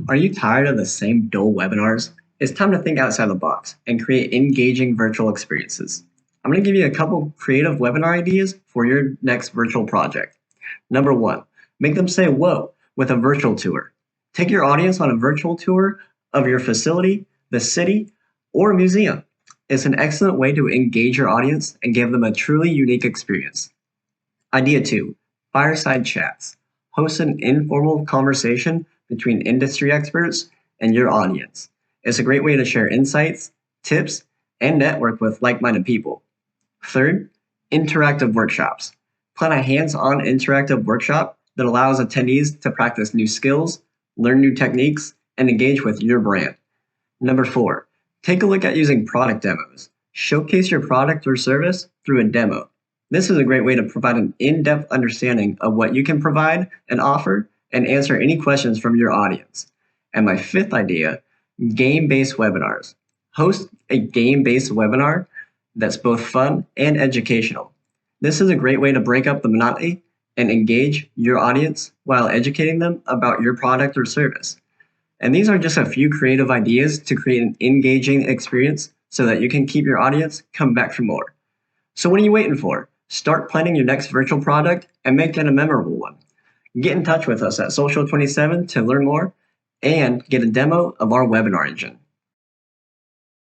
Are you tired of the same dull webinars? It's time to think outside the box and create engaging virtual experiences. I'm going to give you a couple creative webinar ideas for your next virtual project. Number one, make them say whoa with a virtual tour. Take your audience on a virtual tour of your facility, the city, or museum. It's an excellent way to engage your audience and give them a truly unique experience. Idea two, fireside chats. Host an informal conversation between industry experts and your audience. It's a great way to share insights, tips, and network with like-minded people. Third, interactive workshops. Plan a hands-on interactive workshop that allows attendees to practice new skills, learn new techniques, and engage with your brand. Number four, take a look at using product demos. Showcase your product or service through a demo. This is a great way to provide an in-depth understanding of what you can provide and offer and answer any questions from your audience. And my fifth idea, game-based webinars. Host a game-based webinar that's both fun and educational. This is a great way to break up the monotony and engage your audience while educating them about your product or service. And these are just a few creative ideas to create an engaging experience so that you can keep your audience come back for more. So what are you waiting for? Start planning your next virtual product and make it a memorable one. Get in touch with us at Social27 to learn more and get a demo of our webinar engine.